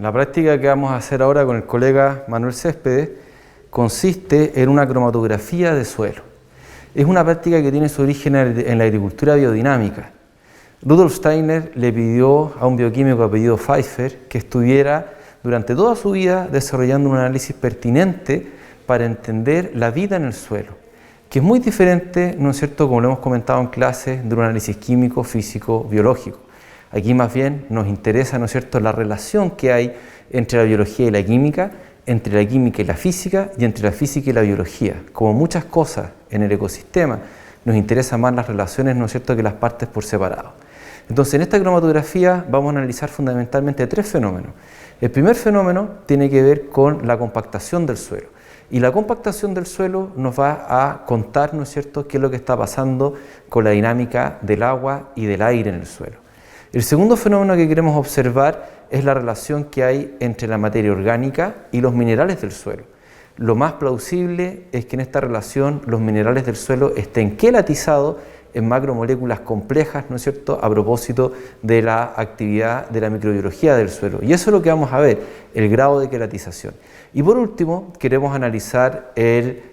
la práctica que vamos a hacer ahora con el colega Manuel Céspedes consiste en una cromatografía de suelo. Es una práctica que tiene su origen en la agricultura biodinámica. Rudolf Steiner le pidió a un bioquímico apellido Pfeiffer que estuviera durante toda su vida desarrollando un análisis pertinente para entender la vida en el suelo, que es muy diferente, ¿no es cierto?, como lo hemos comentado en clase, de un análisis químico, físico, biológico. Aquí más bien nos interesa, ¿no es cierto?, la relación que hay entre la biología y la química, entre la química y la física, y entre la física y la biología. Como muchas cosas en el ecosistema, nos interesan más las relaciones, ¿no es cierto?, que las partes por separado. Entonces, en esta cromatografía vamos a analizar fundamentalmente tres fenómenos. El primer fenómeno tiene que ver con la compactación del suelo. Y la compactación del suelo nos va a contar, ¿no es cierto?, qué es lo que está pasando con la dinámica del agua y del aire en el suelo. El segundo fenómeno que queremos observar es la relación que hay entre la materia orgánica y los minerales del suelo. Lo más plausible es que en esta relación los minerales del suelo estén quelatizados en macromoléculas complejas, ¿no es cierto?, a propósito de la actividad de la microbiología del suelo. Y eso es lo que vamos a ver, el grado de quelatización. Y por último, queremos analizar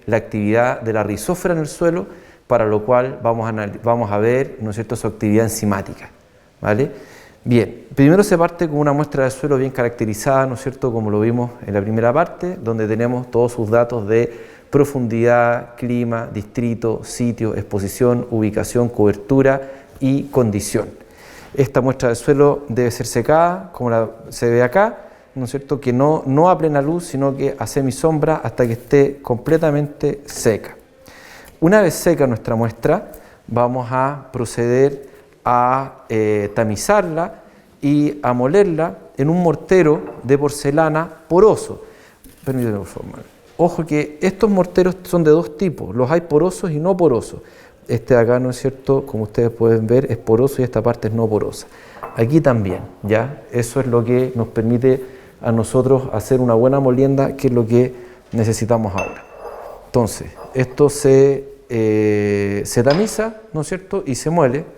la actividad de la rizósfera en el suelo, para lo cual vamos a ver, ¿no es cierto?, su actividad enzimática. ¿Vale? Bien, primero se parte con una muestra de suelo bien caracterizada, ¿no es cierto?, como lo vimos en la primera parte, donde tenemos todos sus datos de profundidad, clima, distrito, sitio, exposición, ubicación, cobertura y condición. Esta muestra de suelo debe ser secada, como se ve acá, ¿no es cierto?, que no a plena luz, sino que a semisombra hasta que esté completamente seca. Una vez seca nuestra muestra, vamos a proceder a tamizarla y a molerla en un mortero de porcelana poroso. Permíteme, por favor. Ojo que estos morteros son de dos tipos, los hay porosos y no porosos. Este de acá, ¿no es cierto?, como ustedes pueden ver, es poroso y esta parte es no porosa. Aquí también, ¿ya? Eso es lo que nos permite a nosotros hacer una buena molienda, que es lo que necesitamos ahora. Entonces, esto se tamiza, ¿no es cierto?, y se muele.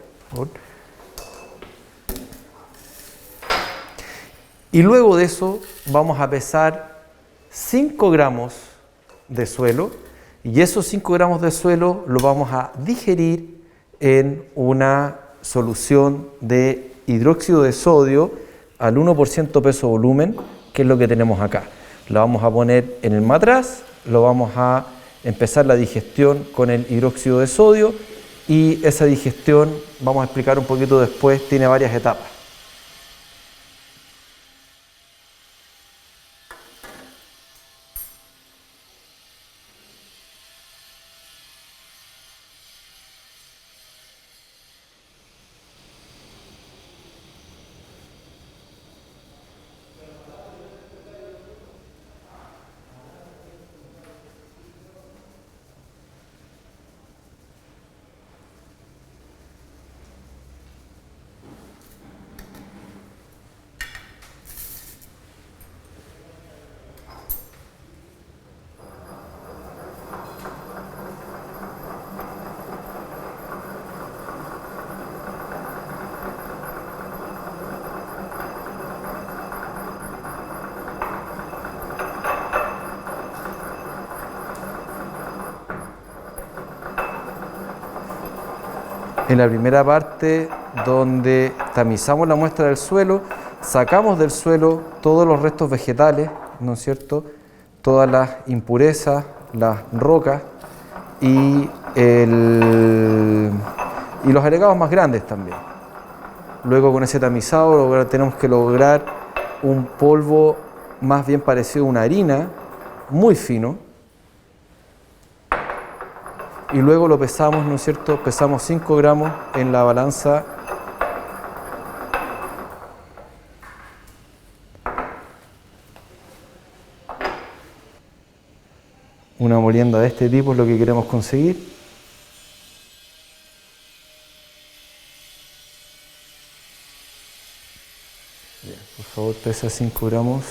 Y luego de eso vamos a pesar 5 gramos de suelo, y esos 5 gramos de suelo lo vamos a digerir en una solución de hidróxido de sodio al 1% peso volumen, que es lo que tenemos acá. La vamos a poner en el matraz, lo vamos a empezar la digestión con el hidróxido de sodio, y esa digestión, vamos a explicar un poquito después, tiene varias etapas. En la primera parte, donde tamizamos la muestra del suelo, sacamos del suelo todos los restos vegetales, ¿no es cierto?, todas las impurezas, las rocas y los agregados más grandes también. Luego, con ese tamizado tenemos que lograr un polvo más bien parecido a una harina, muy fino. Y luego lo pesamos, ¿no es cierto?, pesamos 5 gramos en la balanza. Una molienda de este tipo es lo que queremos conseguir. Bien, por favor, pesa 5 gramos.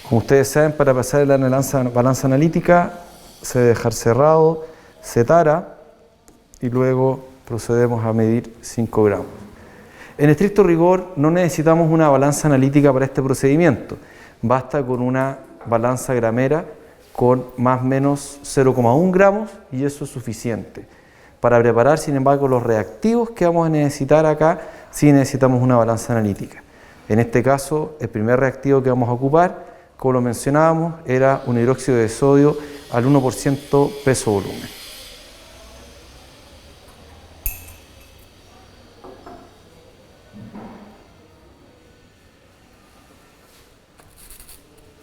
Como ustedes saben, para pasar la balanza analítica se debe dejar cerrado, se tara y luego procedemos a medir 5 gramos. En estricto rigor, no necesitamos una balanza analítica para este procedimiento. Basta con una balanza gramera con más o menos 0,1 gramos y eso es suficiente. Para preparar, sin embargo, los reactivos que vamos a necesitar acá, sí necesitamos una balanza analítica. En este caso, el primer reactivo que vamos a ocupar, como lo mencionábamos, era un hidróxido de sodio al 1% peso-volumen.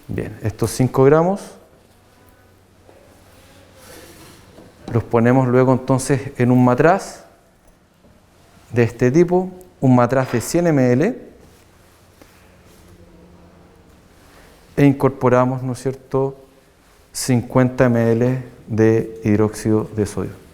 Bien, estos 5 gramos los ponemos luego entonces en un matraz de este tipo, un matraz de 100 ml, e incorporamos, ¿no es cierto?, 50 ml de hidróxido de sodio.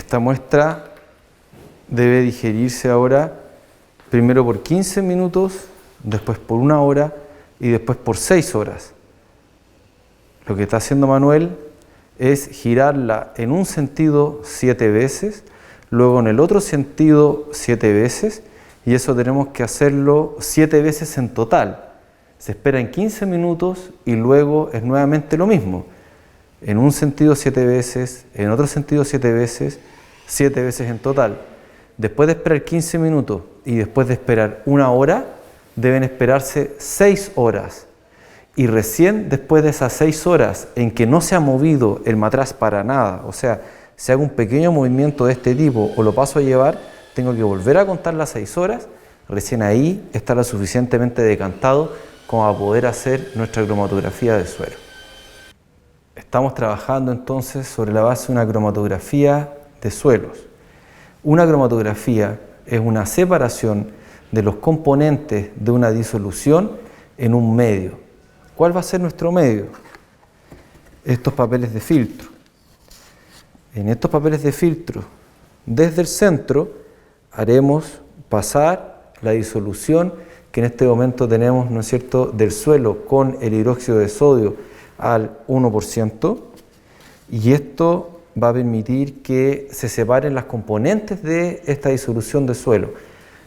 Esta muestra debe digerirse ahora primero por 15 minutos, después por 1 hora y después por 6 horas. Lo que está haciendo Manuel es girarla en un sentido 7 veces, luego en el otro sentido 7 veces, y eso tenemos que hacerlo 7 veces en total. Se espera en 15 minutos y luego es nuevamente lo mismo. En un sentido 7 veces, en otro sentido 7 veces, 7 veces en total. Después de esperar 15 minutos y después de esperar 1 hora, deben esperarse 6 horas. Y recién después de esas 6 horas en que no se ha movido el matraz para nada, o sea, si hago un pequeño movimiento de este tipo o lo paso a llevar, tengo que volver a contar las 6 horas, recién ahí estará suficientemente decantado como a poder hacer nuestra cromatografía de suelo. Estamos trabajando entonces sobre la base de una cromatografía de suelos. Una cromatografía es una separación de los componentes de una disolución en un medio. ¿Cuál va a ser nuestro medio? Estos papeles de filtro. En estos papeles de filtro, desde el centro, haremos pasar la disolución que en este momento tenemos, ¿no es cierto?, del suelo con el hidróxido de sodio al 1%, y esto va a permitir que se separen las componentes de esta disolución de suelo.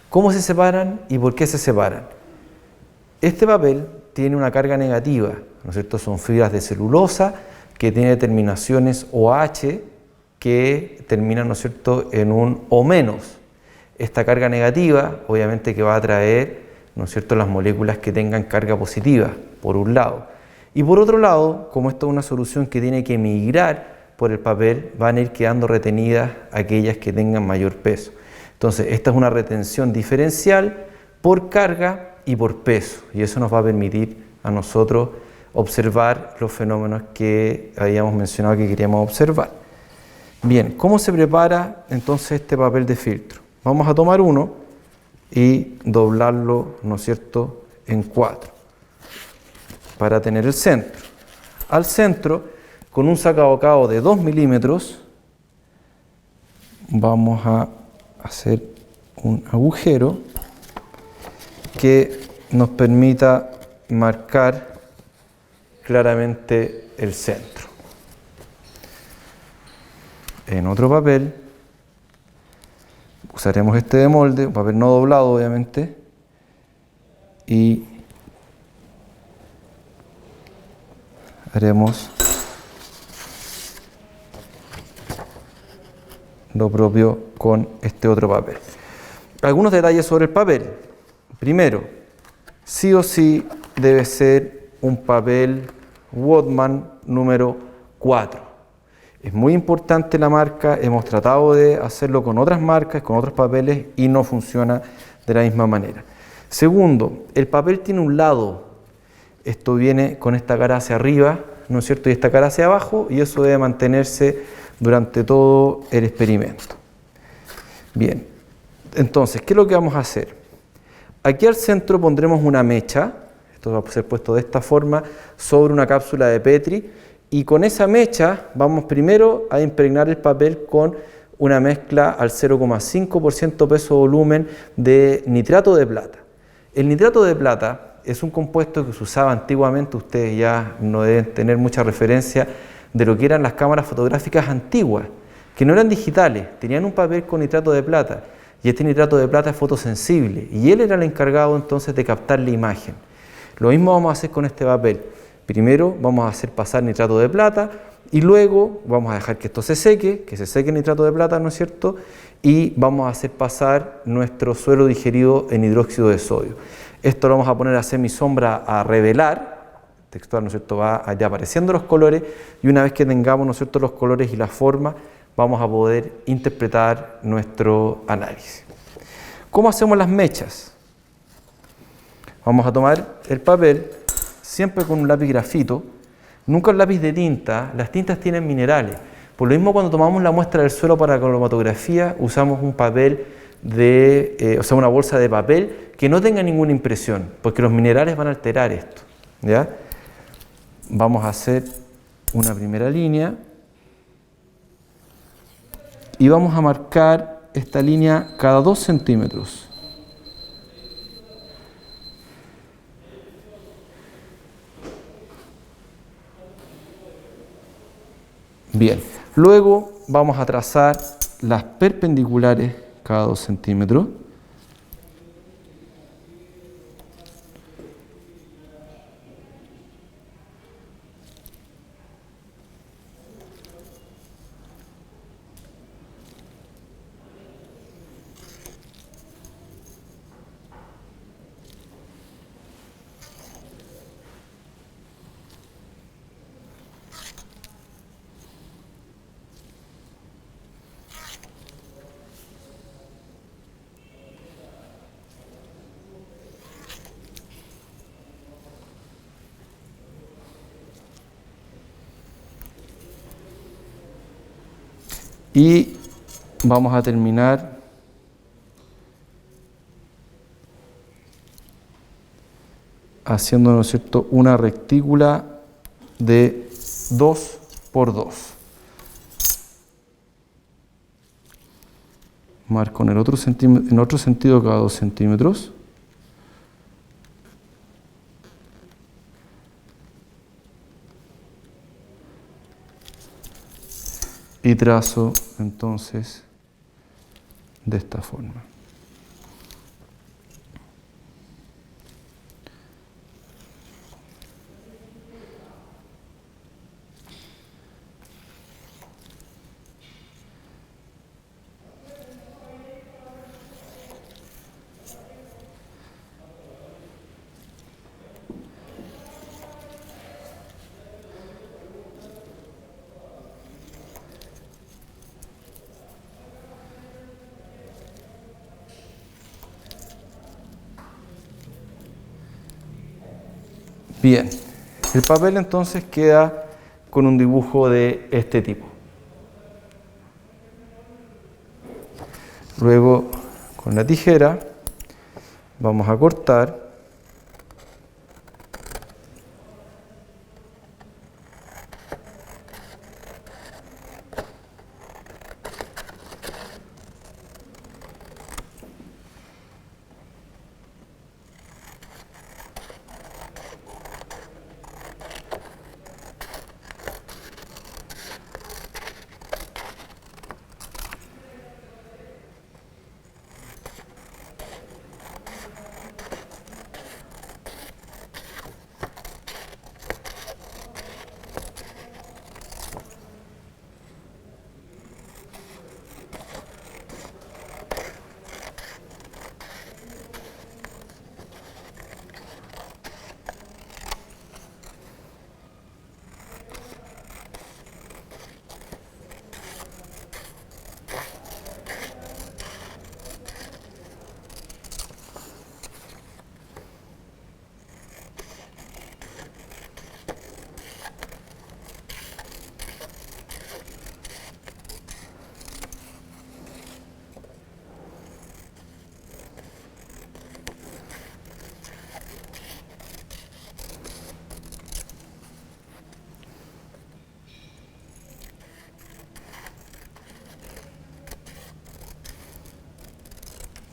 ¿Cómo se separan y por qué se separan? Este papel tiene una carga negativa, ¿no es cierto? Son fibras de celulosa que tienen terminaciones OH que terminan, ¿no es cierto?, en un O-. Esta carga negativa, obviamente, que va a atraer, ¿no es cierto?, las moléculas que tengan carga positiva, por un lado. Y por otro lado, como esto es una solución que tiene que migrar por el papel, van a ir quedando retenidas aquellas que tengan mayor peso. Entonces, esta es una retención diferencial por carga y por peso, y eso nos va a permitir a nosotros observar los fenómenos que habíamos mencionado que queríamos observar. Bien, ¿cómo se prepara entonces este papel de filtro? Vamos a tomar uno y doblarlo, ¿no es cierto?, en 4 para tener el centro. Al centro, con un sacabocado de 2 milímetros, vamos a hacer un agujero que nos permita marcar claramente el centro. En otro papel, usaremos este de molde, un papel no doblado obviamente, y haremos lo propio con este otro papel. Algunos detalles sobre el papel. Primero, sí o sí debe ser un papel Whatman número 4. Es muy importante la marca, hemos tratado de hacerlo con otras marcas, con otros papeles y no funciona de la misma manera. Segundo, el papel tiene un lado, esto viene con esta cara hacia arriba, ¿no es cierto? Y esta cara hacia abajo, y eso debe mantenerse durante todo el experimento. Bien, entonces, ¿qué es lo que vamos a hacer? Aquí al centro pondremos una mecha, esto va a ser puesto de esta forma, sobre una cápsula de Petri, y con esa mecha vamos primero a impregnar el papel con una mezcla al 0,5% peso volumen de nitrato de plata. El nitrato de plata es un compuesto que se usaba antiguamente, ustedes ya no deben tener mucha referencia de lo que eran las cámaras fotográficas antiguas, que no eran digitales, tenían un papel con nitrato de plata, y este nitrato de plata es fotosensible, y él era el encargado entonces de captar la imagen. Lo mismo vamos a hacer con este papel. Primero vamos a hacer pasar nitrato de plata, y luego vamos a dejar que esto se seque el nitrato de plata, ¿no es cierto? Y vamos a hacer pasar nuestro suero digerido en hidróxido de sodio. Esto lo vamos a poner a semisombra a revelar, textual, ¿no es cierto? Va allá apareciendo los colores, y una vez que tengamos, ¿no es cierto?, los colores y la forma, vamos a poder interpretar nuestro análisis. ¿Cómo hacemos las mechas? Vamos a tomar el papel, siempre con un lápiz grafito, nunca un lápiz de tinta, las tintas tienen minerales. Por lo mismo, cuando tomamos la muestra del suelo para cromatografía, usamos un papel una bolsa de papel que no tenga ninguna impresión, porque los minerales van a alterar esto, ¿ya? Vamos a hacer una primera línea y vamos a marcar esta línea cada 2 centímetros. Bien, luego vamos a trazar las perpendiculares cada 2 centímetros. Y vamos a terminar haciendo, ¿no es cierto?, una rectícula de 2 por 2. Marco en el otro sentido cada 2 centímetros. Y trazo entonces de esta forma. Bien, el papel entonces queda con un dibujo de este tipo. Luego, con la tijera, vamos a cortar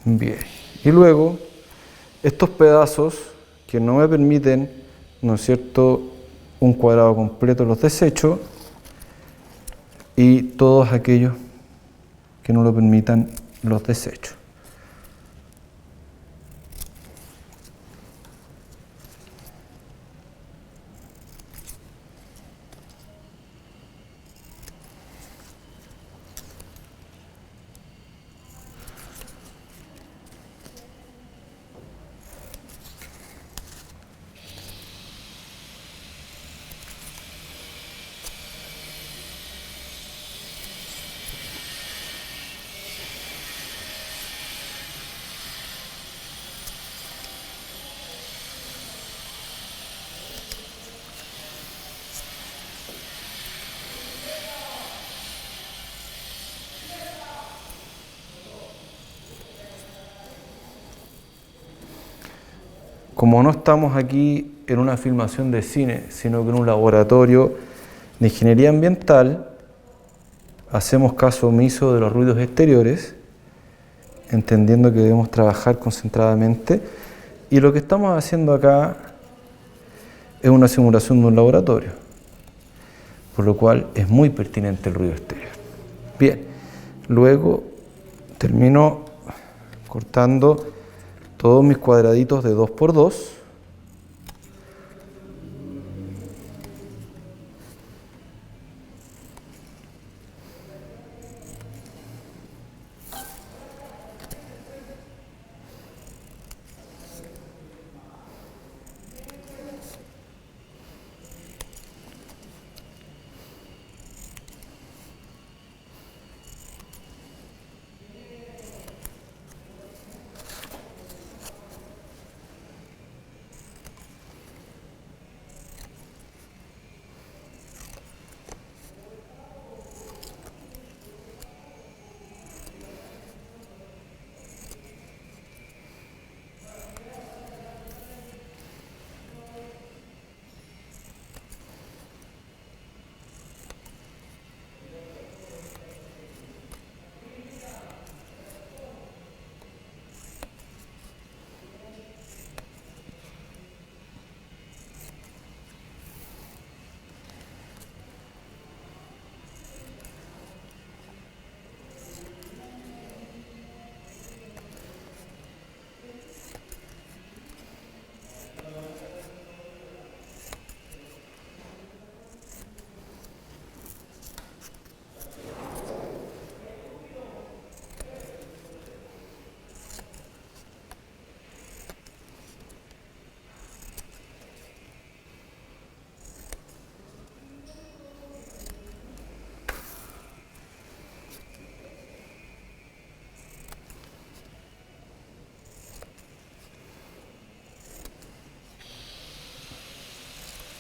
Bien, y luego estos pedazos que no me permiten, ¿no es cierto?, un cuadrado completo los desecho, y todos aquellos que no lo permitan los desecho. Como no estamos aquí en una filmación de cine, sino que en un laboratorio de ingeniería ambiental, hacemos caso omiso de los ruidos exteriores, entendiendo que debemos trabajar concentradamente, y lo que estamos haciendo acá es una simulación de un laboratorio, por lo cual es muy pertinente el ruido exterior. Bien, luego termino cortando todos mis cuadraditos de 2 por 2.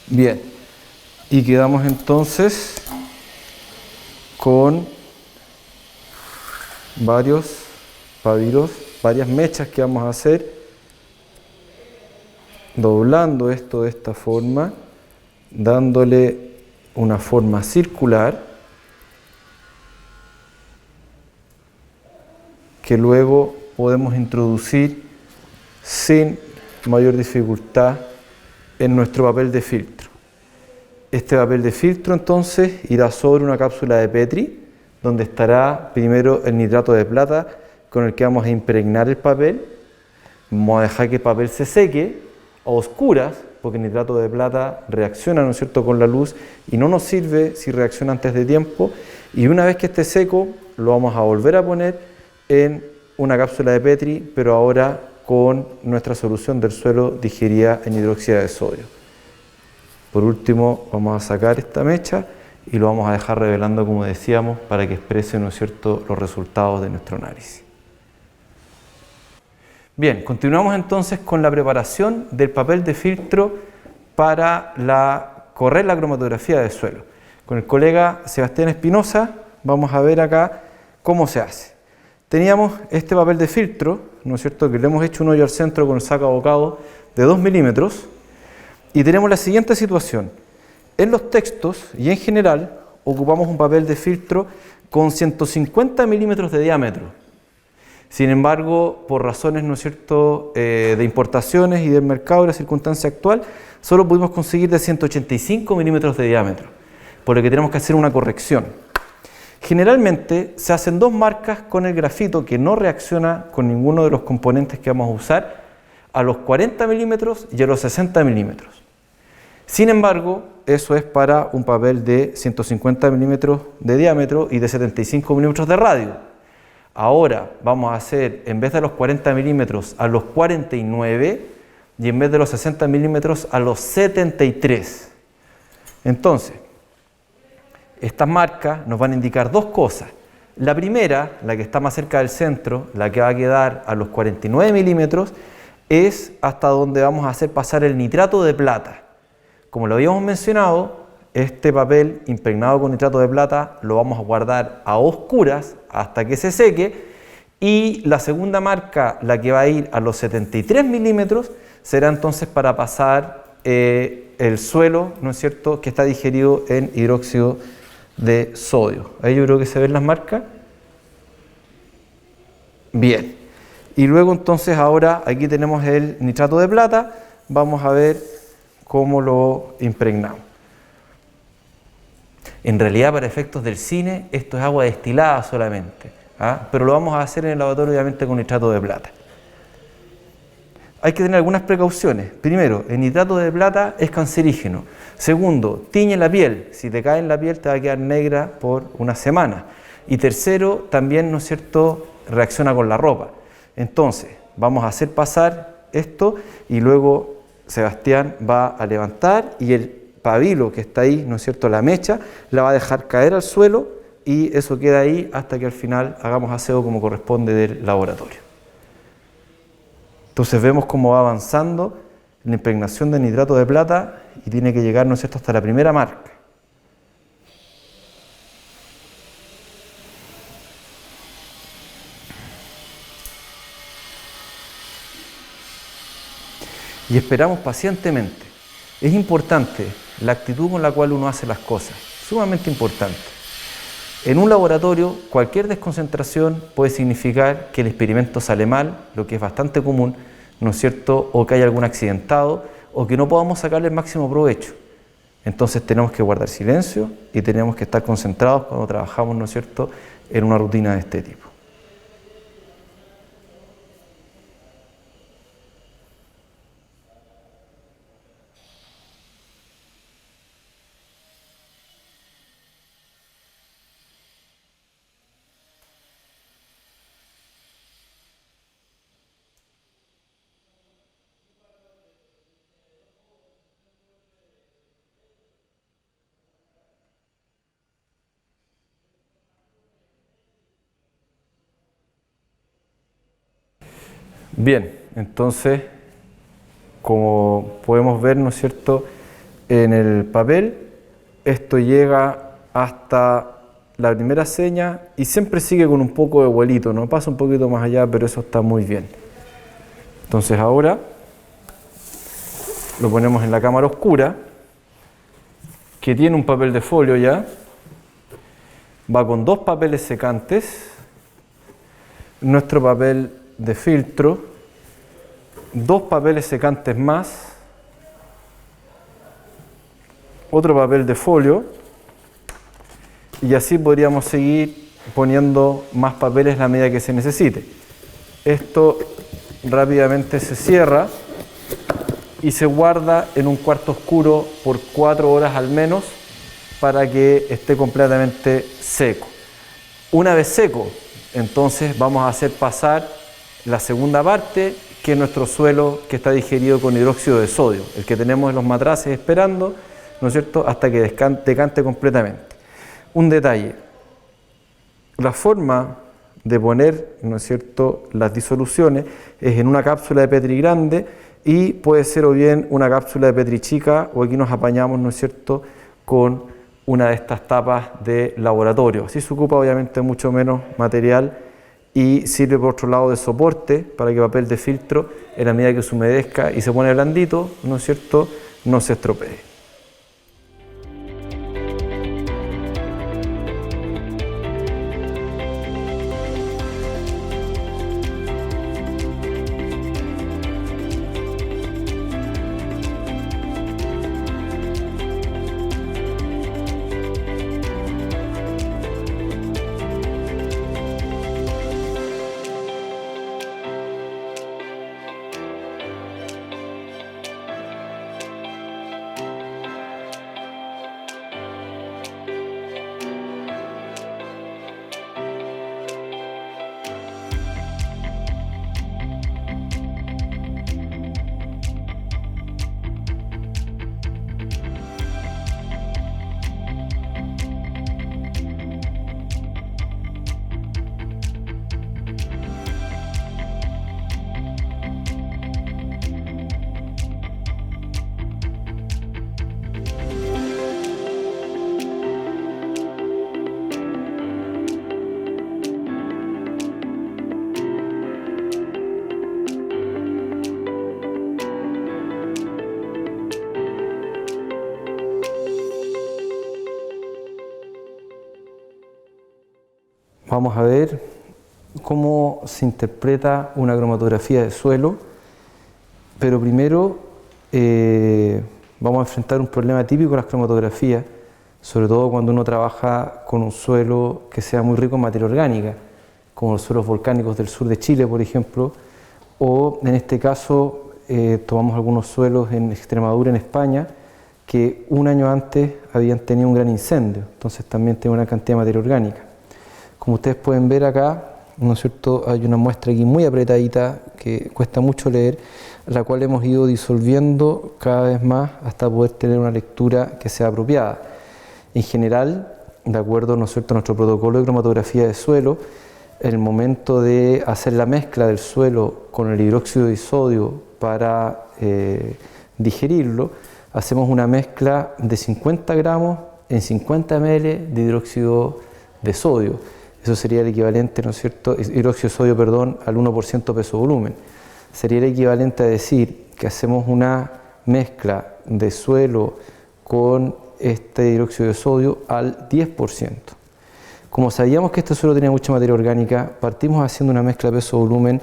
Bien, y quedamos entonces con varios paviros, varias mechas que vamos a hacer, doblando esto de esta forma, dándole una forma circular, que luego podemos introducir sin mayor dificultad en nuestro papel de filtro. Este papel de filtro entonces irá sobre una cápsula de Petri, donde estará primero el nitrato de plata con el que vamos a impregnar el papel. Vamos a dejar que el papel se seque a oscuras, porque el nitrato de plata reacciona, ¿no es cierto?, con la luz y no nos sirve si reacciona antes de tiempo. Y una vez que esté seco, lo vamos a volver a poner en una cápsula de Petri, pero ahora con nuestra solución del suelo digerida en hidróxido de sodio. Por último, vamos a sacar esta mecha y lo vamos a dejar revelando, como decíamos, para que exprese, ¿no es cierto?, los resultados de nuestro análisis. Bien, continuamos entonces con la preparación del papel de filtro para correr la cromatografía de suelo. Con el colega Sebastián Espinosa vamos a ver acá cómo se hace. Teníamos este papel de filtro, ¿no es cierto?, que le hemos hecho un hoyo al centro con el saco abocado de 2 milímetros, y tenemos la siguiente situación. En los textos y en general ocupamos un papel de filtro con 150 milímetros de diámetro. Sin embargo, por razones, ¿no es cierto?, de importaciones y del mercado y la circunstancia actual, solo pudimos conseguir de 185 milímetros de diámetro, por lo que tenemos que hacer una corrección. Generalmente se hacen dos marcas con el grafito que no reacciona con ninguno de los componentes que vamos a usar a los 40 milímetros y a los 60 milímetros. Sin embargo, eso es para un papel de 150 milímetros de diámetro y de 75 milímetros de radio. Ahora vamos a hacer, en vez de los 40 milímetros, a los 49 y en vez de los 60 milímetros, a los 73. Entonces, estas marcas nos van a indicar dos cosas. La primera, la que está más cerca del centro, la que va a quedar a los 49 milímetros, es hasta donde vamos a hacer pasar el nitrato de plata. Como lo habíamos mencionado, este papel impregnado con nitrato de plata lo vamos a guardar a oscuras hasta que se seque, y la segunda marca, la que va a ir a los 73 milímetros, será entonces para pasar el suelo, ¿no es cierto?, que está digerido en hidróxido de sodio. Ahí yo creo que se ven las marcas. Bien. Y luego entonces ahora aquí tenemos el nitrato de plata. Vamos a ver cómo lo impregnamos. En realidad, para efectos del cine, esto es agua destilada solamente, pero lo vamos a hacer en el laboratorio obviamente con nitrato de plata. Hay que tener algunas precauciones. Primero, el nitrato de plata es cancerígeno. Segundo, tiñe la piel. Si te cae en la piel te va a quedar negra por una semana. Y tercero, también, ¿no es cierto?, reacciona con la ropa. Entonces, vamos a hacer pasar esto y luego Sebastián va a levantar y el pabilo que está ahí, ¿no es cierto?, la mecha, la va a dejar caer al suelo y eso queda ahí hasta que al final hagamos aseo como corresponde del laboratorio. Entonces vemos cómo va avanzando la impregnación de nitrato de plata y tiene que llegar, ¿no es cierto?, hasta la primera marca. Y esperamos pacientemente. Es importante la actitud con la cual uno hace las cosas, sumamente importante. En un laboratorio, cualquier desconcentración puede significar que el experimento sale mal, lo que es bastante común, ¿no es cierto?, o que haya algún accidentado, o que no podamos sacarle el máximo provecho. Entonces tenemos que guardar silencio y tenemos que estar concentrados cuando trabajamos, ¿no es cierto?, en una rutina de este tipo. Bien, entonces, como podemos ver, ¿no es cierto?, en el papel, esto llega hasta la primera seña y siempre sigue con un poco de vuelito, no pasa un poquito más allá, pero eso está muy bien. Entonces ahora lo ponemos en la cámara oscura, que tiene un papel de folio ya, va con dos papeles secantes, nuestro papel de filtro, dos papeles secantes más, otro papel de folio, y así podríamos seguir poniendo más papeles a medida que se necesite. Esto rápidamente se cierra y se guarda en un cuarto oscuro por 4 horas al menos para que esté completamente seco. Una vez seco, entonces vamos a hacer pasar la segunda parte, que es nuestro suelo que está digerido con hidróxido de sodio, el que tenemos en los matraces esperando, ¿no es cierto?, hasta que decante completamente. Un detalle, la forma de poner, ¿no es cierto?, las disoluciones es en una cápsula de Petri grande y puede ser o bien una cápsula de Petri chica, o aquí nos apañamos, ¿no es cierto?, con una de estas tapas de laboratorio. Así se ocupa obviamente mucho menos material y sirve por otro lado de soporte para que el papel de filtro, en la medida que se humedezca y se pone blandito, ¿no es cierto?, no se estropee. vamos a ver cómo se interpreta una cromatografía de suelo, pero primero vamos a enfrentar un problema típico de las cromatografías, sobre todo cuando uno trabaja con un suelo que sea muy rico en materia orgánica, como los suelos volcánicos del sur de Chile, por ejemplo, o en este caso tomamos algunos suelos en Extremadura, en España, que un año antes habían tenido un gran incendio, entonces también tiene una cantidad de materia orgánica. Como ustedes pueden ver acá, ¿no es cierto?, hay una muestra aquí muy apretadita que cuesta mucho leer, la cual hemos ido disolviendo cada vez más hasta poder tener una lectura que sea apropiada. En general, de acuerdo, ¿no es cierto?, a nuestro protocolo de cromatografía de suelo, el momento de hacer la mezcla del suelo con el hidróxido de sodio para digerirlo, hacemos una mezcla de 50 gramos en 50 ml de hidróxido de sodio. Eso sería el equivalente, ¿no es cierto?, hidróxido de sodio, perdón, al 1% peso volumen. Sería el equivalente a decir que hacemos una mezcla de suelo con este hidróxido de sodio al 10%. Como sabíamos que este suelo tenía mucha materia orgánica, partimos haciendo una mezcla peso-volumen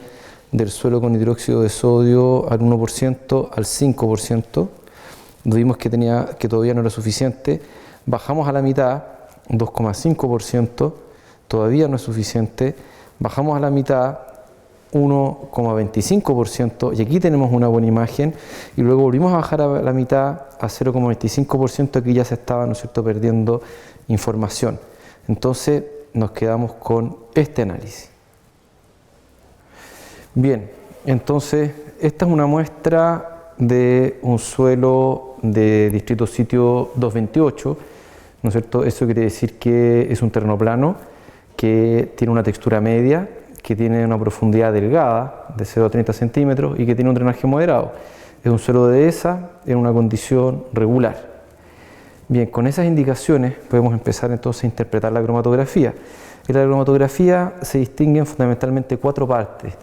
del suelo con hidróxido de sodio al 1%, al 5%. Vimos que todavía no era suficiente. Bajamos a la mitad, 2,5%, todavía no es suficiente. Bajamos a la mitad, 1,25%, y aquí tenemos una buena imagen, y luego volvimos a bajar a la mitad, a 0,25%, aquí ya se estaba, ¿no es cierto?, perdiendo información. Entonces nos quedamos con este análisis. Bien, entonces esta es una muestra de un suelo de distrito sitio 228, ¿no es cierto? Eso quiere decir que es un terreno plano, que tiene una textura media, que tiene una profundidad delgada de 0 a 30 centímetros y que tiene un drenaje moderado. Es un suelo de dehesa en una condición regular. Bien, con esas indicaciones podemos empezar entonces a interpretar la cromatografía. En la cromatografía se distinguen fundamentalmente 4 partes,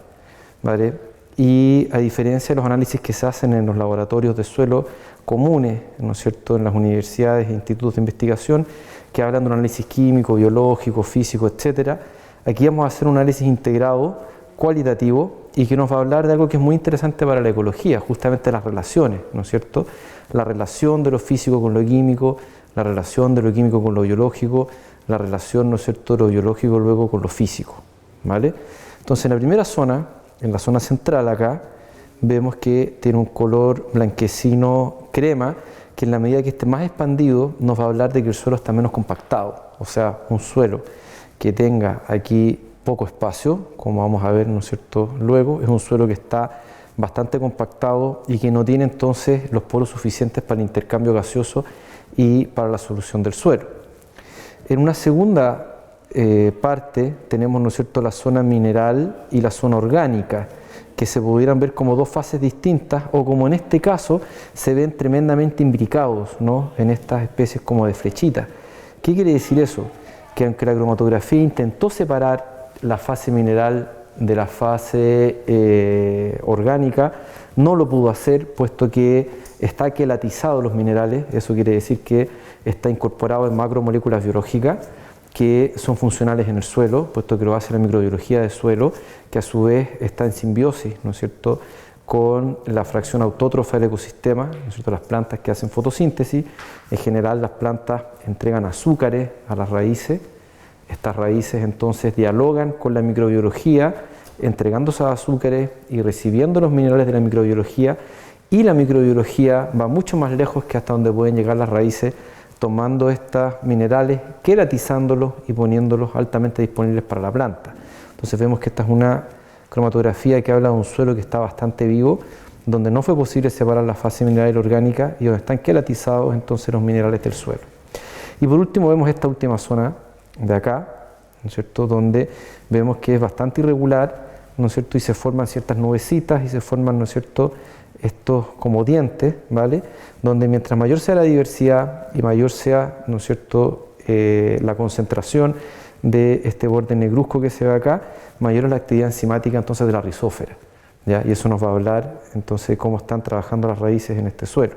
¿vale? Y a diferencia de los análisis que se hacen en los laboratorios de suelo comunes, ¿no es cierto?, en las universidades e institutos de investigación, que hablan de un análisis químico, biológico, físico, etc., aquí vamos a hacer un análisis integrado, cualitativo, y que nos va a hablar de algo que es muy interesante para la ecología, justamente las relaciones, ¿no es cierto?, la relación de lo físico con lo químico, la relación de lo químico con lo biológico, la relación, ¿no es cierto?, de lo biológico luego con lo físico, ¿vale? Entonces, en la primera zona, en la zona central acá, vemos que tiene un color blanquecino crema, que en la medida que esté más expandido nos va a hablar de que el suelo está menos compactado, o sea, un suelo que tenga aquí poco espacio, como vamos a ver, ¿no es cierto?, luego, es un suelo que está bastante compactado y que no tiene entonces los poros suficientes para el intercambio gaseoso y para la solución del suelo. En una segunda parte tenemos, ¿no es cierto?, la zona mineral y la zona orgánica, que se pudieran ver como 2 fases distintas, o como en este caso se ven tremendamente imbricados, ¿no?, en estas especies como de flechitas. ¿Qué quiere decir eso? Que aunque la cromatografía intentó separar la fase mineral de la fase orgánica, no lo pudo hacer, puesto que está quelatizado los minerales. Eso quiere decir que está incorporado en macromoléculas biológicas que son funcionales en el suelo, puesto que lo hace la microbiología del suelo, que a su vez está en simbiosis, ¿no es cierto?, con la fracción autótrofa del ecosistema, ¿no es cierto?, las plantas que hacen fotosíntesis. En general las plantas entregan azúcares a las raíces. Estas raíces entonces dialogan con la microbiología, entregando esos azúcares y recibiendo los minerales de la microbiología, y la microbiología va mucho más lejos que hasta donde pueden llegar las raíces, tomando estos minerales, queratizándolos y poniéndolos altamente disponibles para la planta. Entonces vemos que esta es una cromatografía que habla de un suelo que está bastante vivo, donde no fue posible separar la fase mineral y orgánica y donde están quelatizados entonces los minerales del suelo. Y por último vemos esta última zona de acá, ¿no es cierto?, donde vemos que es bastante irregular, ¿no es cierto?, y se forman ciertas nubecitas y se forman, ¿no es cierto?, estos como dientes, ¿vale?, donde mientras mayor sea la diversidad y mayor sea, ¿no es cierto?, la concentración de este borde negruzco que se ve acá, mayor es la actividad enzimática entonces de la rizósfera, ¿ya? Y eso nos va a hablar entonces de cómo están trabajando las raíces en este suelo.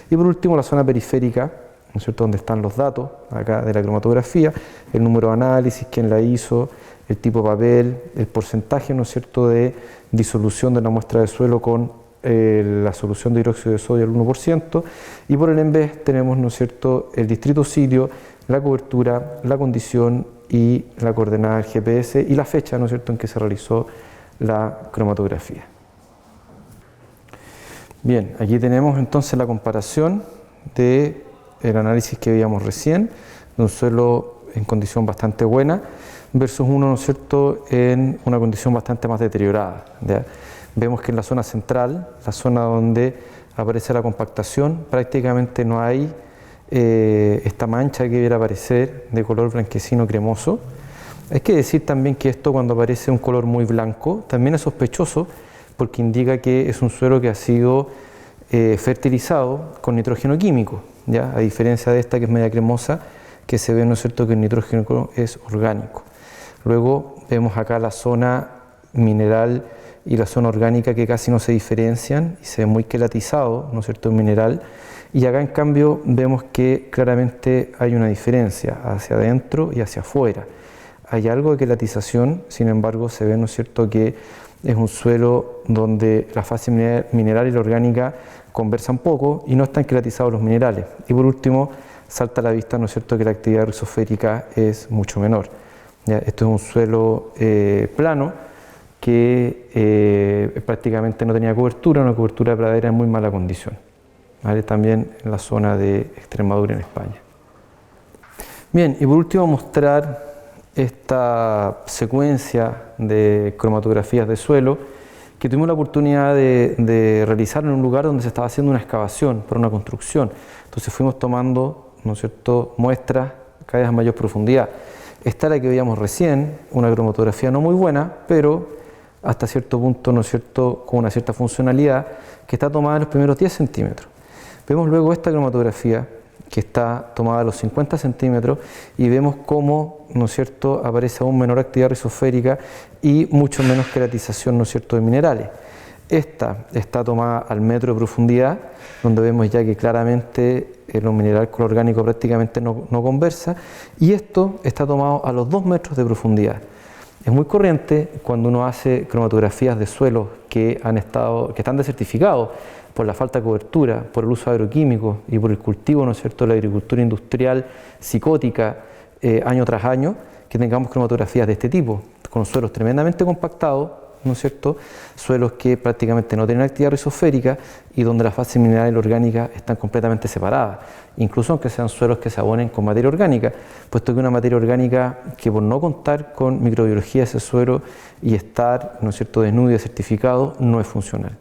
Y por último la zona periférica, ¿no es cierto?, donde están los datos acá de la cromatografía, el número de análisis, quién la hizo, el tipo de papel, el porcentaje, ¿no es cierto?, de disolución de la muestra de suelo con la solución de hidróxido de sodio al 1%, y por el ENVES tenemos, ¿no es cierto?, el distrito sitio, la cobertura, la condición y la coordenada del GPS y la fecha, ¿no es cierto?, en que se realizó la cromatografía. Bien, aquí tenemos entonces la comparación del análisis que veíamos recién, de un suelo en condición bastante buena versus uno, ¿no es cierto?, en una condición bastante más deteriorada, ¿ya? Vemos que en la zona central, la zona donde aparece la compactación, prácticamente no hay esta mancha que debiera aparecer de color blanquecino cremoso. Hay que decir también que esto, cuando aparece un color muy blanco, también es sospechoso porque indica que es un suelo que ha sido fertilizado con nitrógeno químico, ¿ya? A diferencia de esta que es media cremosa, que se ve, ¿no es cierto?, que el nitrógeno es orgánico. Luego vemos acá la zona mineral y la zona orgánica que casi no se diferencian y se ve muy quelatizado, ¿no es cierto?, el mineral. Y acá en cambio vemos que claramente hay una diferencia hacia adentro y hacia afuera. Hay algo de quelatización, sin embargo se ve, ¿no es cierto?, que es un suelo donde la fase mineral y la orgánica conversan poco y no están quelatizados los minerales. Y por último, salta a la vista, ¿no es cierto?, que la actividad rizosférica es mucho menor. ¿Ya? Esto es un suelo plano que prácticamente no tenía cobertura, una cobertura de pradera en muy mala condición, ¿vale? También en la zona de Extremadura, en España. Bien, y por último mostrar esta secuencia de cromatografías de suelo que tuvimos la oportunidad de realizar en un lugar donde se estaba haciendo una excavación para una construcción. Entonces fuimos tomando, ¿no es cierto?, muestras cada vez a mayor profundidad. Esta es la que veíamos recién, una cromatografía no muy buena, pero hasta cierto punto, ¿no es cierto?, con una cierta funcionalidad, que está tomada en los primeros 10 centímetros. Vemos luego esta cromatografía que está tomada a los 50 centímetros y vemos cómo, ¿no es cierto?, aparece aún menor actividad rizosférica y mucho menos quelatización, ¿no es cierto?, de minerales. Esta está tomada al metro de profundidad, donde vemos ya que claramente lo mineral con lo orgánico prácticamente no conversa, y esto está tomado a los 2 metros de profundidad. Es muy corriente cuando uno hace cromatografías de suelos que están desertificados por la falta de cobertura, por el uso de agroquímicos y por el cultivo, ¿no es cierto?, de la agricultura industrial psicótica año tras año, que tengamos cromatografías de este tipo, con suelos tremendamente compactados, ¿no es cierto?, suelos que prácticamente no tienen actividad rizosférica y donde las fases mineral y orgánica están completamente separadas, incluso aunque sean suelos que se abonen con materia orgánica, puesto que una materia orgánica que, por no contar con microbiología de ese suelo y estar, ¿no es cierto?, desnudo y desertificado, no es funcional.